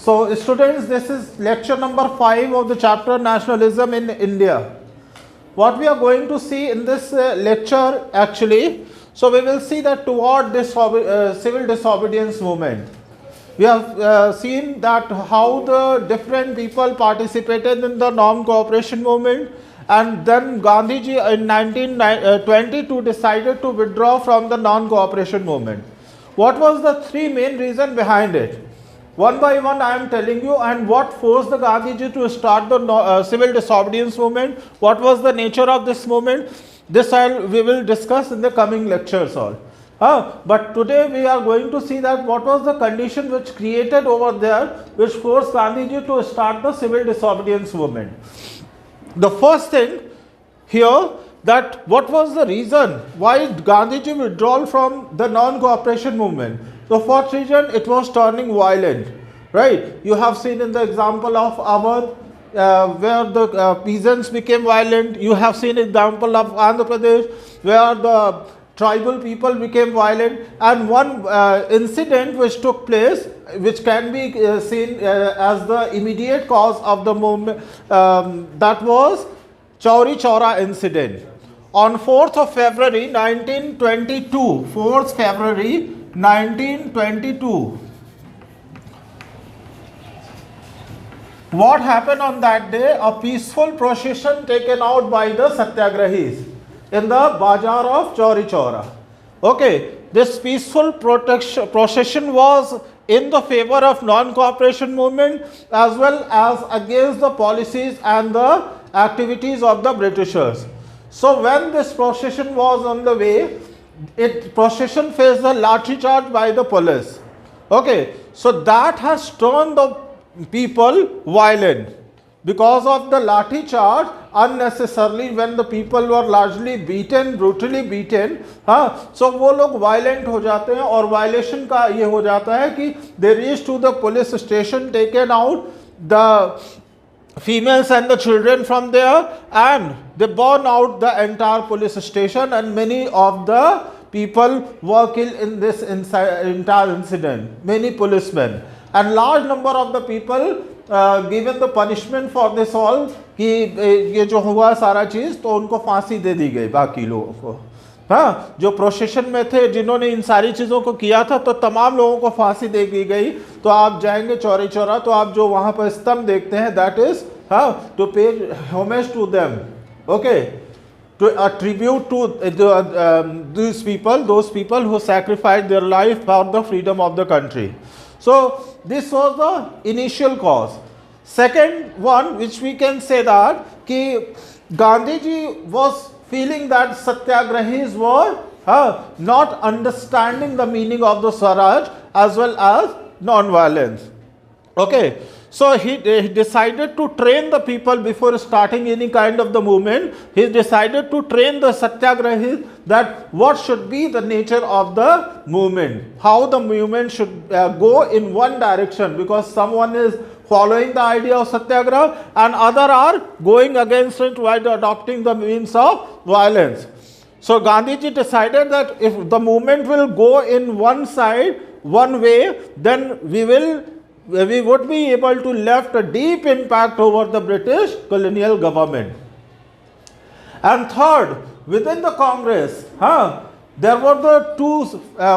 So students, this is lecture number 5 of the chapter Nationalism in India. What we are going to see in this lecture actually, so we will see that toward this civil disobedience movement. We have seen that how the different people participated in the non-cooperation movement, and then Gandhiji in 1922 decided to withdraw from the non-cooperation movement. What was the three main reasons behind it? One by one I am telling you, and what forced the Gandhiji to start the civil disobedience movement, what was the nature of this movement, this we will discuss in the coming lectures all. But today we are going to see that what was the condition which created over there which forced Gandhiji to start the civil disobedience movement. The first thing here, that what was the reason why Gandhiji withdrew from the non-cooperation movement. So first reason, it was turning violent, right? You have seen in the example of Awadh where the peasants became violent. You have seen example of Andhra Pradesh where the tribal people became violent, and one incident which took place, which can be seen as the immediate cause of the movement, that was Chauri Chaura incident. On 4th of February 1922, 4th February 1922, what happened on that day? A peaceful procession taken out by the Satyagrahis in the Bazaar of Chauri Chaura. Okay, this peaceful procession was in the favor of non-cooperation movement as well as against the policies and the activities of the Britishers. So when this procession was on the way, procession faced the lathi charge by the police. Okay, so that has turned the people violent. Because of the lathi charge, unnecessarily, when the people were largely beaten, brutally beaten, so वो लोग violent हो जाते हैं, और violation का ये हो जाता है कि they reach to the police station, taken out the females and the children from there, and they burn out the entire police station, and many of the people were killed in this entire incident, many policemen, and large number of the people given the punishment for this all, कि ये जो हुआ सारा चीज़, तो उनको फांसी दे दी गई बाकी लोगों को. हाँ, जो प्रोसेशन में थे, जिन्होंने इन सारी चीज़ों को किया था, तो तमाम लोगों को फांसी दे दी गई. तो आप जाएंगे चौरी चौरा, तो आप जो वहाँ पर स्तंभ देखते हैं, that is to pay homage to them, okay, to attribute to these people, those people who sacrificed their life for the freedom of the country. So this was the initial cause. Second one, which we can say that कि Gandhiji was feeling that Satyagrahis were not understanding the meaning of the Swaraj as well as non-violence. Okay, so he decided to train the people before starting any kind of the movement. He decided to train the Satyagrahis that what should be the nature of the movement, how the movement should go in one direction, because someone is following the idea of Satyagraha and other are going against it while adopting the means of violence. So Gandhiji decided that if the movement will go in one side, one way, then we would be able to left a deep impact over the British colonial government. And third, within the Congress, there were the two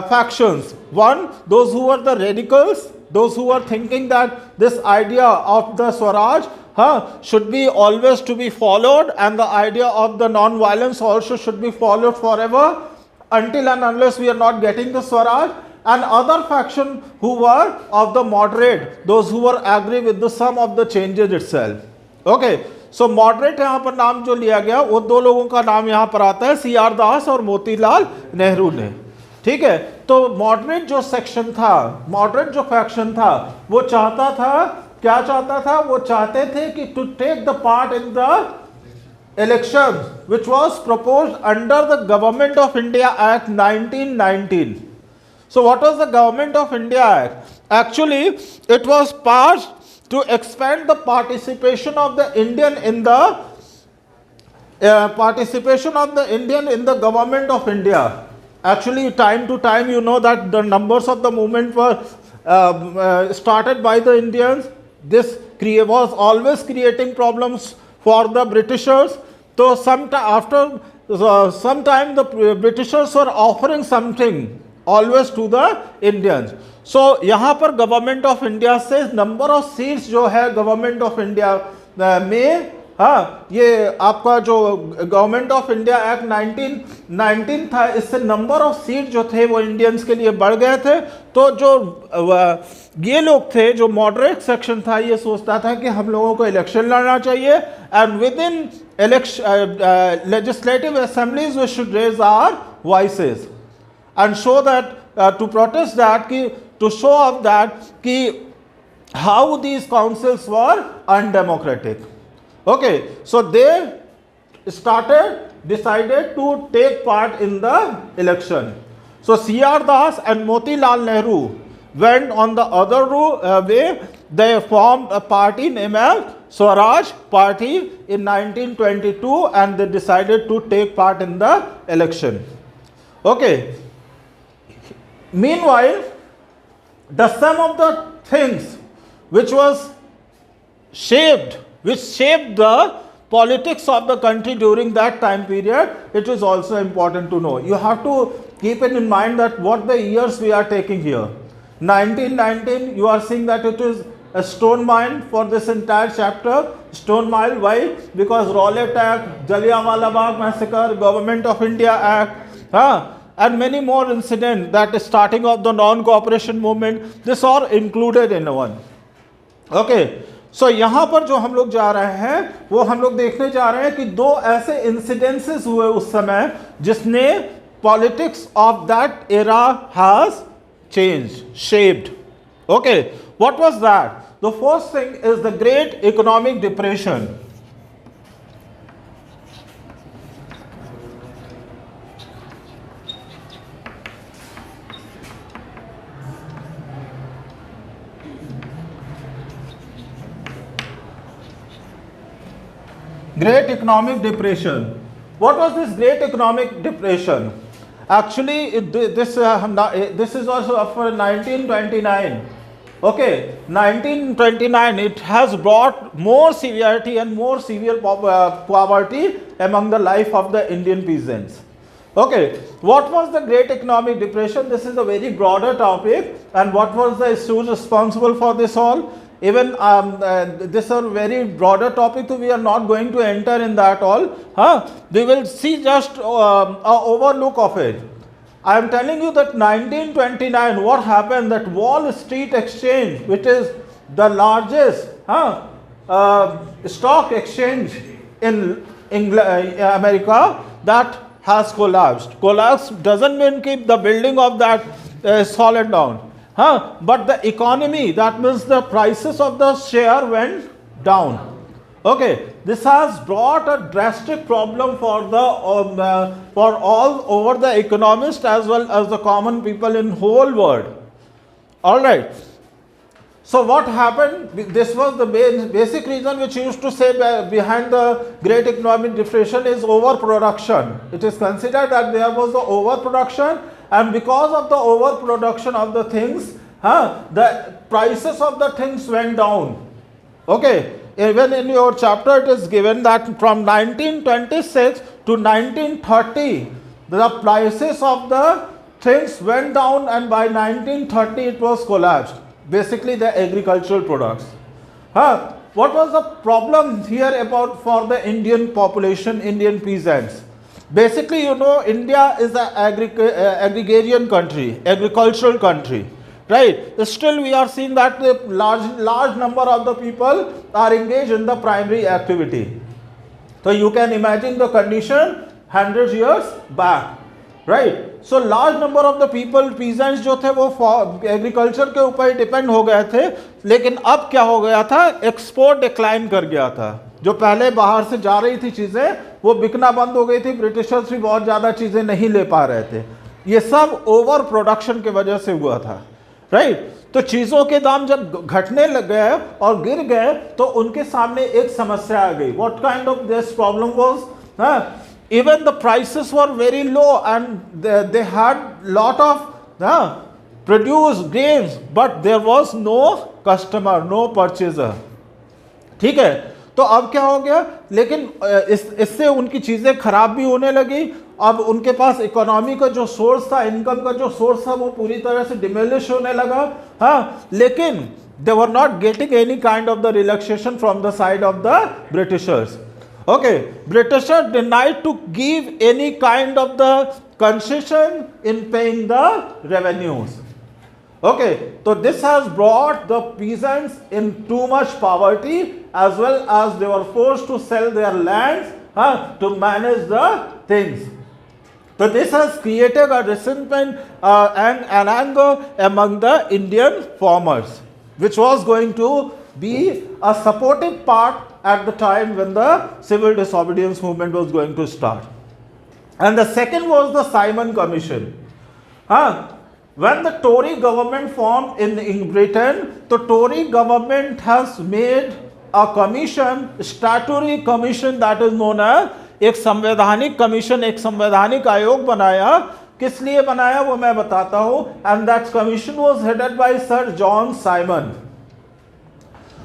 factions. One, those who were the radicals, those who were thinking that this idea of the Swaraj should be always to be followed, and the idea of the non-violence also should be followed forever until and unless we are not getting the Swaraj. And other faction who were of the moderate, those who were agree with the sum of the changes itself. Okay, so moderate यहाँ पर नाम जो लिया गया, वो दो लोगों का नाम यहाँ पर आता है, C.R. दास और मोतीलाल नेहरू ने. ठीक है, तो मॉडरेट जो सेक्शन था, मॉडरेट जो फैक्शन था, वो चाहता था, क्या चाहता था? वो चाहते थे कि to take the part in the election which was proposed under the Government of India Act 1919. So what was the Government of India Act? Actually, it was passed to expand the participation of the Indian in the government of India. Actually, time to time, you know that the numbers of the movement were started by the Indians. This was always creating problems for the Britishers. So after some time the Britishers were offering something always to the Indians. So यहाँ पर government of India से number of seats जो है government of India में, हाँ, ये आपका जो गवर्नमेंट ऑफ इंडिया एक्ट 1919 था, इससे नंबर ऑफ सीट जो थे वो इंडियंस के लिए बढ़ गए थे. तो जो ये लोग थे, जो मॉडरेट सेक्शन था, ये सोचता था कि हम लोगों को इलेक्शन लड़ना चाहिए and with in legislative assemblies we should raise our voices and show that to protest that, to show up that how these councils were undemocratic. Okay, so they decided to take part in the election. So C.R. Das and Motilal Nehru went on the other way. They formed a party named as Swaraj Party in 1922 and they decided to take part in the election. Okay. Meanwhile, some of the things which shaped the politics of the country during that time period, it is also important to know. You have to keep it in mind that what the years we are taking here. 1919, you are seeing that it is a stone mine for this entire chapter. Stone mine, why? Because Rowlatt Act, Jallianwala Bagh Massacre, Government of India Act, and many more incidents, that is starting of the non-cooperation movement, this all included in one. Okay. So यहाँ पर जो हम लोग जा रहे हैं वो हम लोग देखने जा रहे हैं कि दो ऐसे incidences हुए उस समय जिसने politics of that era has changed, shaped. Okay, what was that? The first thing is the Great Economic Depression. Great Economic Depression. What was this Great Economic Depression? Actually, this is also up for 1929. Okay, 1929, it has brought more severity and more severe poverty among the life of the Indian peasants. Okay, what was the Great Economic Depression? This is a very broader topic, and what was the issues responsible for this all? Even this is a very broader topic, so we are not going to enter in that all. We will see just an overlook of it. I am telling you that 1929, what happened, that Wall Street Exchange, which is the largest stock exchange in America, that has collapsed. Collapse doesn't mean keep the building of that fallen down. But the economy, that means the prices of the share went down. Okay, this has brought a drastic problem for all over the economists as well as the common people in whole world. All right. So what happened? This was the basic reason which used to say behind the Great Economic Depression is overproduction. It is considered that there was the overproduction, and because of the overproduction of the things, the prices of the things went down. Okay, even in your chapter it is given that from 1926 to 1930, the prices of the things went down, and by 1930 it was collapsed. Basically the agricultural products. What was the problem here about for the Indian population, Indian peasants? Basically, you know, India is an agrarian country, agricultural country, right? Still we are seeing that the large number of the people are engaged in the primary activity. So you can imagine the condition 100 years back, right? So large number of the people, peasants जो थे वो agriculture के ऊपर depend हो गए थे, लेकिन अब क्या हो गया था, एक्सपोर्ट डिक्लाइन कर गया था. जो पहले बाहर से जा रही थी चीज़ें वो बिकना बंद हो गई थी, ब्रिटिशर्स भी बहुत ज़्यादा चीज़ें नहीं ले पा रहे थे. ये सब ओवर प्रोडक्शन के वजह से हुआ था, राइट? तो चीज़ों के दाम जब घटने लग गए और गिर गए तो उनके सामने एक समस्या आ गई. What kind of this problem was, even the prices were very low and they had lot of produced grains, but there was no customer, no purchaser. ठीक है, तो अब क्या हो गया, लेकिन इससे उनकी चीज़ें खराब भी होने लगी. अब उनके पास इकोनॉमी का जो सोर्स था, इनकम का जो सोर्स था, वो पूरी तरह से डिमोलिश होने लगा. हाँ, लेकिन they were not getting any kind of the relaxation from the side of the Britishers. Okay, Britishers denied to give any kind of the concession in paying the revenues. Okay, so this has brought the peasants in too much poverty, as well as they were forced to sell their lands to manage the things. So this has created a resentment and an anger among the Indian farmers, which was going to be a supportive part at the time when the civil disobedience movement was going to start. And the second was the Simon Commission. When the Tory government formed in Britain, the Tory government has made a commission, statutory commission, that is known as एक संवैधानिक commission, एक संवैधानिक आयोग बनाया. किस लिए बनाया वो मैं बताता हूं. And that commission was headed by sir John Simon.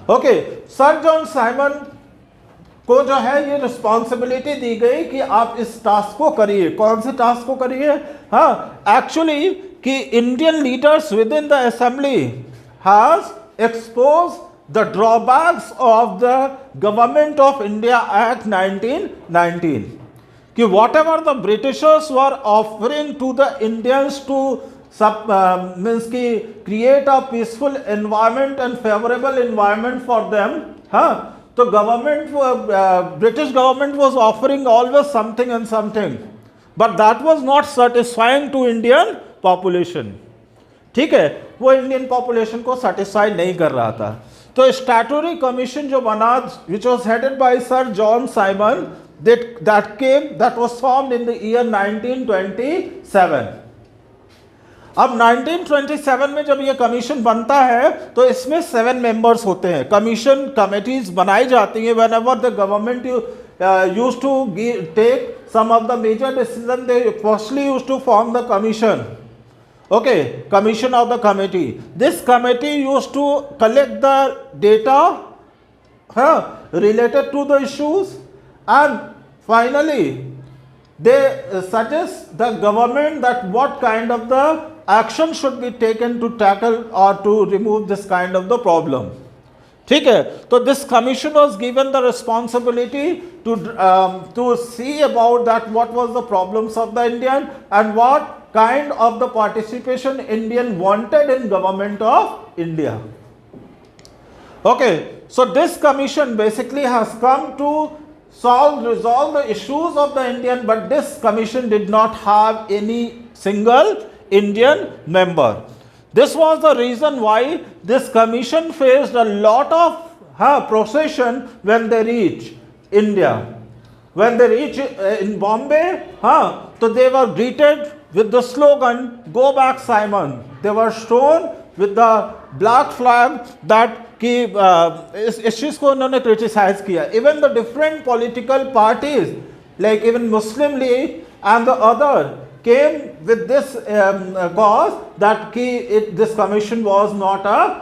Okay, sir John Simon को जो है ये रिस्पॉन्सिबिलिटी दी गई कि आप इस टास्क को करिए. कौन से टास्क को करिए? हाँ, एक्चुअली कि Indian leaders with in the assembly has expose the drawbacks of the Government of India Act 1919. कि whatever the Britishers were offering to the Indians to means कि create a peaceful environment and favorable environment for them, तो government, British government was offering always something and something, but that was not satisfying to Indian population. ठीक है, वो Indian population को satisfy नहीं कर रहा था. तो स्टैट्यूटरी कमीशन जो बना, which was headed by Sir John Simon, that was formed in the year 1927. अब 1927 में जब ये कमीशन बनता है तो इसमें 7 मेंबर्स होते हैं. कमीशन कमेटीज बनाई जाती हैं. whenever the government used to take some of the major decisions, they firstly used to form the commission. Okay, commission of the committee. This committee used to collect the data related to the issues, and finally they suggest the government that what kind of the action should be taken to tackle or to remove this kind of the problem. ठीक है, तो this commission was given the responsibility to see about that what was the problems of the Indian and what kind of the participation Indian wanted in government of India. Okay, so this commission basically has come to resolve the issues of the Indian, but this commission did not have any single Indian member. This was the reason why this commission faced a lot of procession when they reached India. When they reached in Bombay, so they were greeted with the slogan, "Go back, Simon." They were shown with the black flag that कि इस चीज़ को उन्होंने criticise किया. Even the different political parties, like even Muslim League and the other, came with this cause that this commission was not a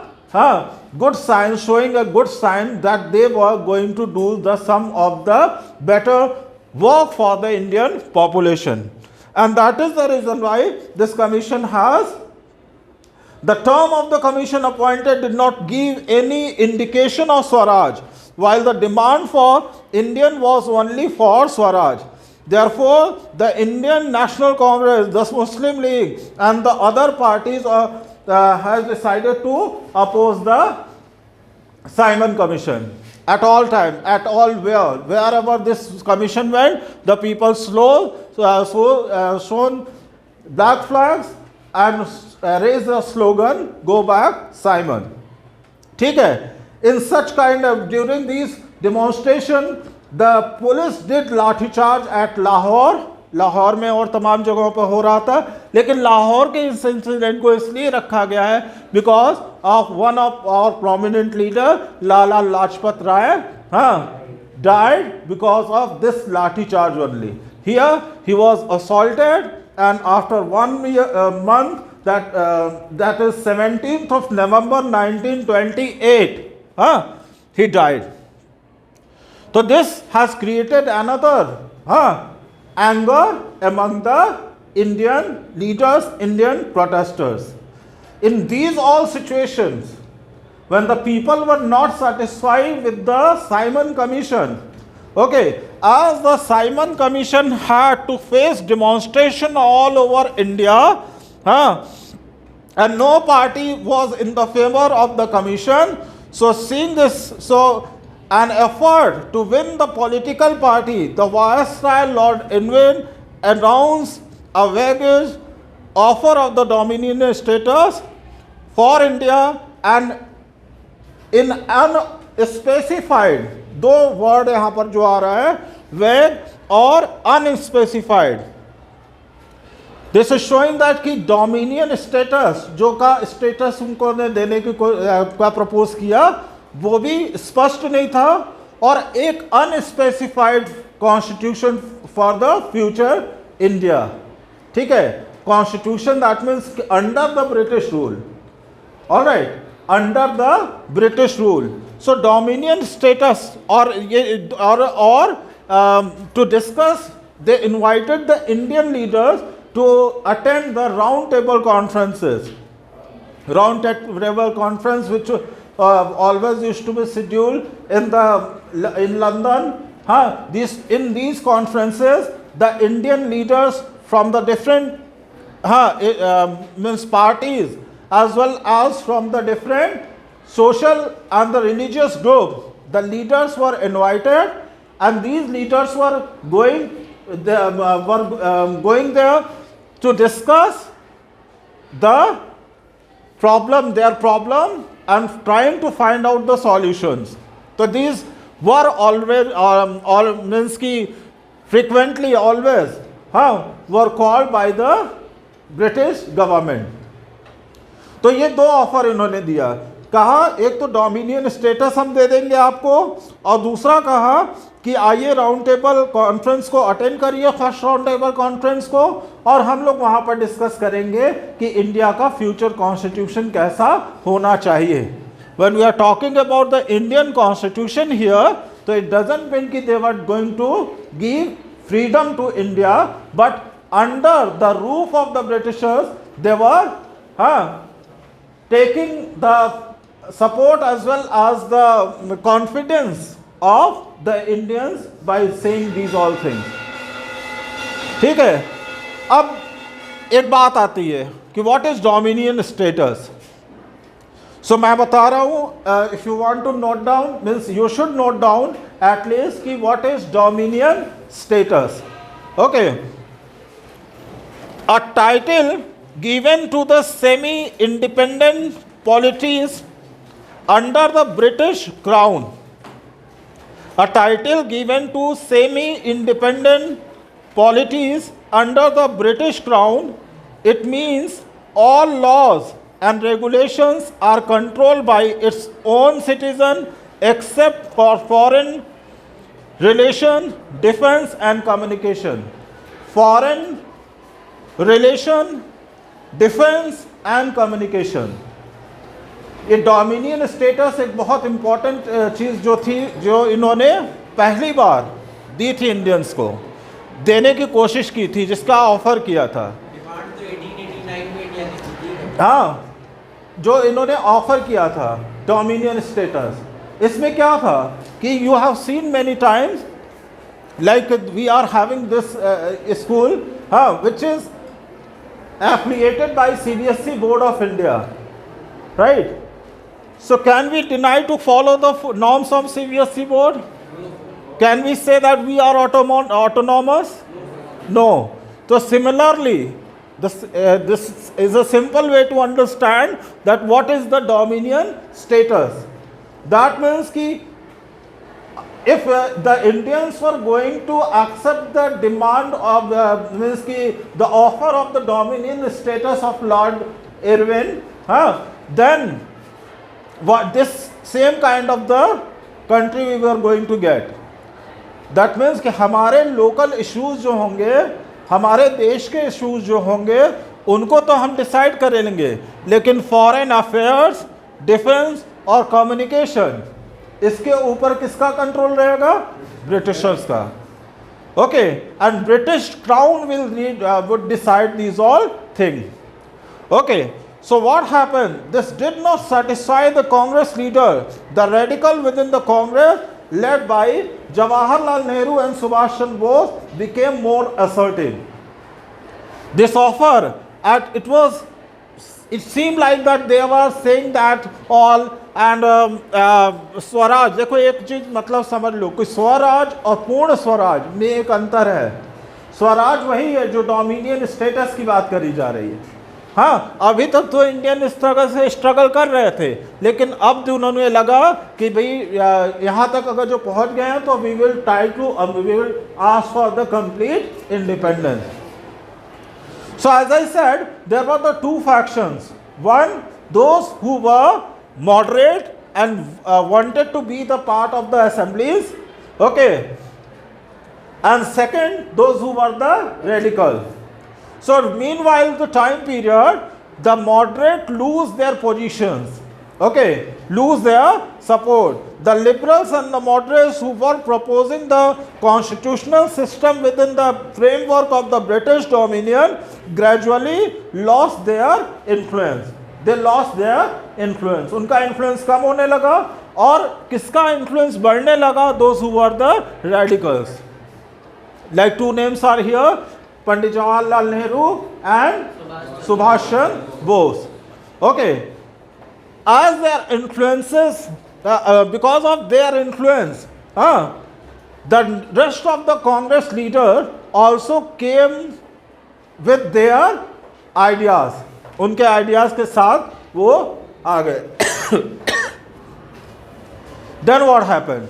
good sign, showing a good sign that they were going to do some of the better work for the Indian population. And that is the reason why this commission has, the term of the commission appointed did not give any indication of Swaraj, while the demand for Indian was only for Swaraj. Therefore, the Indian National Congress, the Muslim League and the other parties has decided to oppose the Simon Commission. At all time, at all wherever this commission went, the people shown black flags and raised the slogan, "Go back, Simon." ठीक है, in such kind of, during these demonstration, the police did लाठी charge at Lahore में और तमाम जगहों पर हो रहा था. लेकिन लाहौर के इस इंसिडेंट को इसलिए रखा गया है because of one of our prominent leader Lala Lajpat Rai died because of this lathi charge only. Here he was assaulted, and after 1 month that is 17th of November 1928, he died. So this has created another anger among the Indian leaders, Indian protesters. In these all situations, when the people were not satisfied with the Simon Commission, okay, as the Simon Commission had to face demonstration all over India, and no party was in the favor of the commission, so seeing this, so an effort to win the political party, the Viceroy Lord Irwin announced a vague offer of the Dominion status for India, and in unspecified, दो word यहाँ पर जो आ रहा है, vague और unspecified. This is showing that कि Dominion status जो का status उनको ने देने की का प्रपोज किया, वो भी स्पष्ट नहीं था, और एक unspecified constitution for the future India. ठीक है, constitution that means under the British rule. All right, under the British rule. So Dominion status or to discuss, they invited the Indian leaders to attend the Roundtable Conferences. Roundtable Conference, which always used to be scheduled in London. In these conferences, the Indian leaders from the different means parties, as well as from the different social and the religious groups, the leaders were invited, and these leaders were going there to discuss their problem, and trying to find out the solutions. So these were always frequently always were called by the British government. तो ये दो offer इन्होंने दिया, कहा एक तो dominion status हम दे देंगे आपको, और दूसरा कहा कि आइए राउंड टेबल कॉन्फ्रेंस को अटेंड करिए, फर्स्ट राउंड टेबल कॉन्फ्रेंस को, और हम लोग वहां पर डिस्कस करेंगे कि इंडिया का फ्यूचर कॉन्स्टिट्यूशन कैसा होना चाहिए. When we are talking about the Indian constitution here, so it doesn't mean कि they were going to give freedom to India, but under the roof of the Britishers, they were taking the support as well as the confidence of the Indians by saying these all things. ठीक है, अब एक बात आती है कि what is dominion status. So मैं बता रहा हूँ, if you want to note down, means you should note down at least कि what is dominion status. Okay, a title given to the semi-independent polities under the British Crown. A title given to semi-independent polities under the British Crown. It means all laws and regulations are controlled by its own citizen except for foreign relation, defense and communication. Foreign relation, defence and communication. ये dominion status एक बहुत important चीज़ जो थी, जो इन्होंने पहली बार दी थी Indians को, देने की कोशिश की थी, जिसका ऑफर किया था. जो इन्होंने ऑफर किया था डोमिनियन स्टेटस, इसमें क्या था कि you have seen many times like we are having this school which is affiliated by CBSE Board of India, right? So can we deny to follow the norms of CBSE Board? Can we say that we are autonomous? No. So similarly, this is a simple way to understand that what is the dominion status. That means कि if the Indians were going to accept the demand of means ki the offer of the dominion status of Lord Irwin, then what this same kind of the country we were going to get. That means कि हमारे local issues जो होंगे, हमारे देश के issues जो होंगे, उनको तो हम डिसाइड कर लेंगे, लेकिन फॉरेन अफेयर्स, डिफेंस और कम्युनिकेशन, इसके ऊपर किसका कंट्रोल रहेगा? ब्रिटिशर्स का। Okay, and British crown would decide these all things. Okay, so what happened? This did not satisfy the Congress leader. The radical within the Congress, led by Jawaharlal Nehru and Subhash Chandra Bose, became more assertive. This offer, it seemed like that they were saying that all and Swaraj, देखो एक चीज मतलब समझ लो, कोई स्वराज और पूर्ण स्वराज में एक अंतर है। स्वराज वही है जो डोमिनियन स्टेटस की बात करी जा रही है। हाँ, अभी तक तो इंडियन स्ट्रगल कर रहे थे, लेकिन अब जो उन्होंने लगा कि भाई यहाँ तक अगर जो पहुँच गए हैं तो we will ask for the complete independence. So as I said, there were the two factions. One, those who were moderate and wanted to be the part of the assemblies. Okay. And second, those who were the radical. So meanwhile, the time period, the moderate lose their positions. Okay, lose their support. The liberals and the moderates who were proposing the constitutional system within the framework of the British Dominion gradually lost their influence. They lost their influence. उनका influence कम होने लगा और किसका influence बढ़ने लगा? Those who were the radicals. Like two names are here, Pandit Jawaharlal Nehru and Subhash Chandra Bose. Okay. As their influences, because of their influence, the rest of the Congress leaders also came with their ideas. उनके ideas के साथ वो आ गए। Then what happened?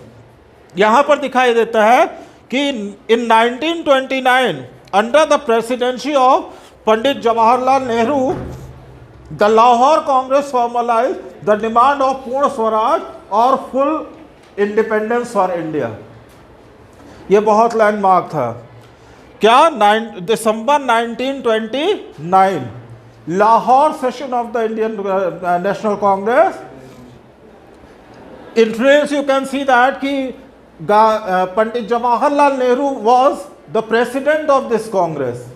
यहाँ पर दिखाई देता है कि in 1929, under the presidency of Pandit Jawaharlal Nehru, the Lahore Congress formalized the demand of Purna Swaraj or full independence for India. ये बहुत लैंडमार्क था। क्या? दिसंबर 1929, Lahore session of the Indian national Congress. Influence, you can see that कि Pandit Jawaharlal Nehru was the president of this Congress.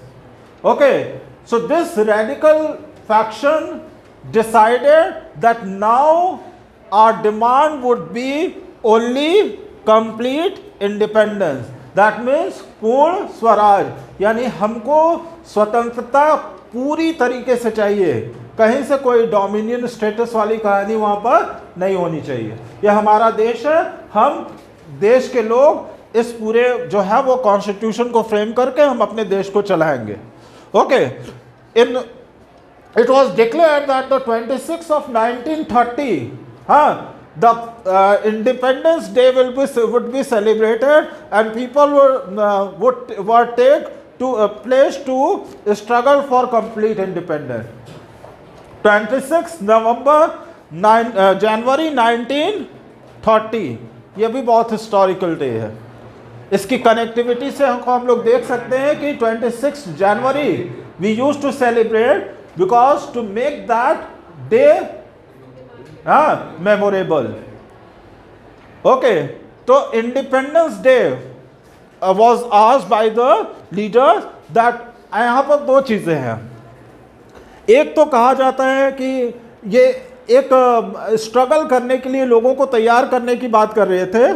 Okay, so this radical faction decided that now our demand would be only complete independence. That means पूर्ण स्वराज, यानी हमको स्वतंत्रता पूरी तरीके से चाहिए, कहीं से कोई डोमिनियन स्टेटस वाली कहानी वहाँ पर नहीं होनी चाहिए। यह हमारा देश है, हम देश के लोग इस पूरे जो है वो कॉन्स्टिट्यूशन को फ्रेम करके हम अपने देश को चलाएंगे। Okay, it was declared that the 26th of 1930, the Independence Day would be celebrated, and people were take to a place to struggle for complete independence. 26 November January 1930, ये भी बहुत हिस्टोरिकल डे है। इसकी कनेक्टिविटी से हम लोग देख सकते हैं कि 26 January we used to celebrate because to make that day memorable. Okay, so Independence Day was asked by the leaders that यहाँ पर दो चीज़ें हैं। एक तो कहा जाता है कि ये एक स्ट्रगल करने के लिए लोगों को तैयार करने की बात कर रहे थे,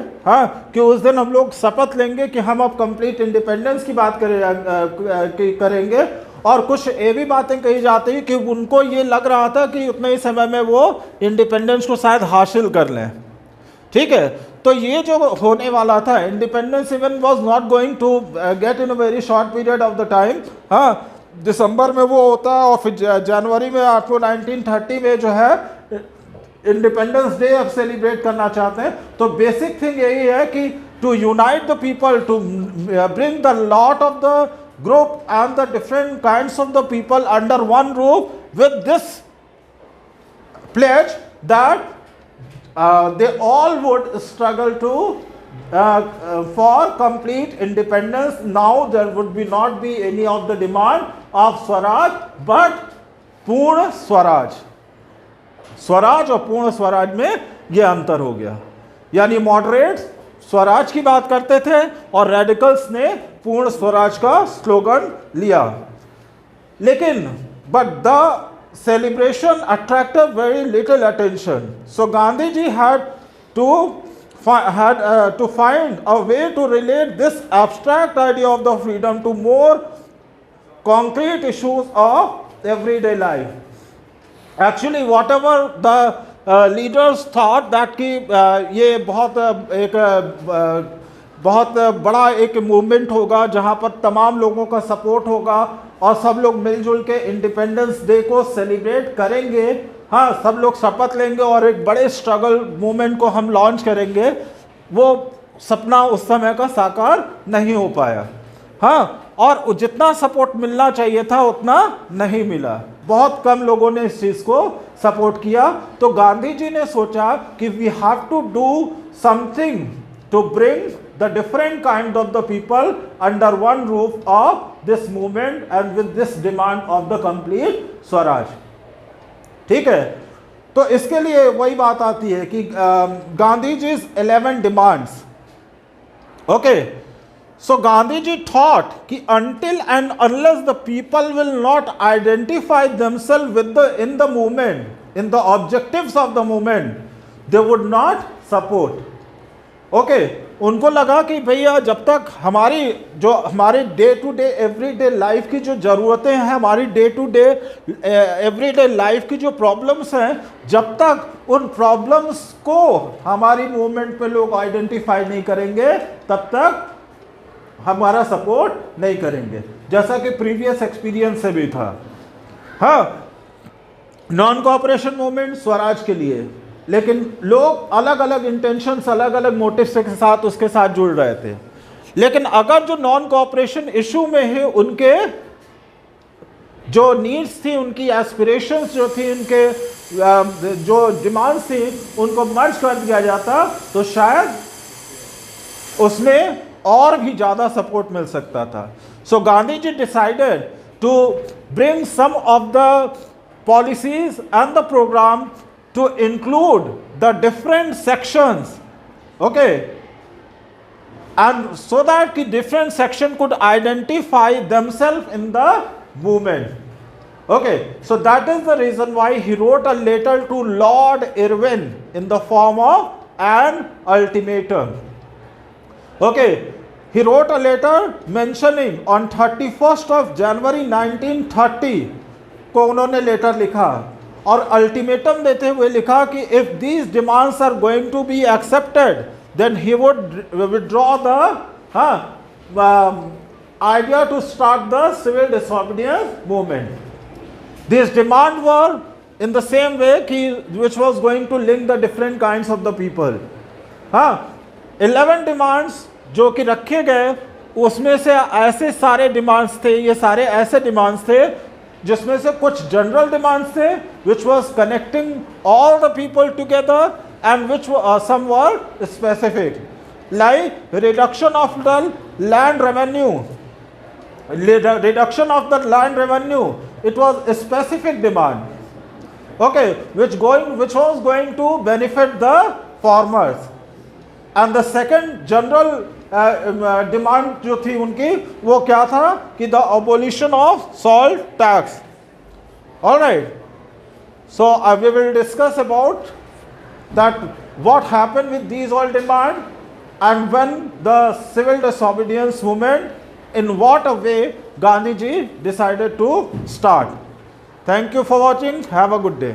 कि उस दिन हम लोग शपथ लेंगे कि हम अब कंप्लीट इंडिपेंडेंस की बात करेंगे। और कुछ ये भी बातें कही जाती हैं कि उनको ये लग रहा था कि उतने ही समय में वो इंडिपेंडेंस को शायद हासिल कर लें। ठीक है, तो ये जो होने वाला था, independence even was not going to get in a very short period of the time. दिसंबर में वो होता है और फिर जनवरी में आपको 1930 में जो है इंडिपेंडेंस डे अब सेलिब्रेट करना चाहते हैं। तो बेसिक थिंग यही है कि to unite the people, to bring the lot of the group and the different kinds of the people under one roof with this pledge that they all would struggle to for complete independence. Now there would not be any of the demand of Swaraj but पूर्ण स्वराज। स्वराज और पूर्ण स्वराज में यह अंतर हो गया, यानी moderates Swaraj की बात करते थे और रेडिकल्स ने पूर्ण स्वराज का स्लोगन लिया। लेकिन but the celebration attracted very little attention. So Gandhiji had to find a way to relate this abstract idea of the freedom to more concrete issues of everyday life. Actually, whatever the leaders thought that कि ये बहुत बड़ा एक movement होगा जहाँ पर तमाम लोगों का सपोर्ट होगा और सब लोग मिलजुल के इंडिपेंडेंस डे को सेलिब्रेट करेंगे, हाँ सब लोग शपथ लेंगे और एक बड़े स्ट्रगल मूवमेंट को हम लॉन्च करेंगे, वो सपना उस समय का साकार नहीं हो पाया। हाँ, और जितना सपोर्ट मिलना चाहिए था उतना नहीं मिला, बहुत कम लोगों ने इस चीज़ को सपोर्ट किया। तो गांधी जी ने सोचा कि we have to do something to bring the different kind of the people under one roof of this movement and with this demand of the complete Swaraj। ठीक है, तो इसके लिए वही बात आती है कि Gandhi ji 11 demands। Okay, so Gandhi ji thought कि until and unless the people will not identify themselves with in the movement, in the objectives of the movement, they would not support। Okay, उनको लगा कि भैया जब तक हमारी day to day everyday life की जो ज़रूरतें हैं, हमारी day to day everyday life की जो प्रॉब्लम्स हैं, जब तक उन प्रॉब्लम्स को हमारी मूवमेंट पे लोग आइडेंटिफाई नहीं करेंगे तब तक हमारा सपोर्ट नहीं करेंगे, जैसा कि प्रीवियस एक्सपीरियंस से भी था। हाँ, नॉन कोऑपरेशन मूवमेंट स्वराज के लिए, लेकिन लोग अलग अलग इंटेंशंस, अलग अलग मोटिव्स के साथ उसके साथ जुड़ रहे थे। लेकिन अगर जो नॉन कोऑपरेशन इशू में है, उनके जो नीड्स थी, उनकी एस्पिरेशंस जो थी, उनके जो डिमांड्स थी, उनको मर्ज कर दिया जाता तो शायद उसमें और भी ज़्यादा सपोर्ट मिल सकता था। So Gandhi ji decided to bring some of the policies and the program to include the different sections, okay, and so that the different section could identify themselves in the movement। Okay, so that is the reason why he wrote a letter to Lord Irwin in the form of an ultimatum। Okay, he wrote a letter mentioning on 31st of January 1930 को उन्होंने letter लिखा और ultimatum देते हुए लिखा कि if these demands are going to be accepted then he would withdraw the idea to start the civil disobedience movement. This demand were in the same way कि which was going to link the different kinds of the people. हाँ, 11 demands जो कि रखे गए, उसमें से ऐसे सारे डिमांड्स थे, ये सारे ऐसे डिमांड्स थे जिसमें से कुछ जनरल डिमांड्स थे which was connecting all the people together and which some were specific, like reduction of the land revenue, it was a specific demand, okay, which was going to benefit the farmers। and the second general demand जो थी उनकी वो क्या था कि the abolition of salt tax. Alright, so we will discuss about that what happened with these all demand and when the civil disobedience movement, in what a way Gandhi ji decided to start. Thank you for watching, have a good day.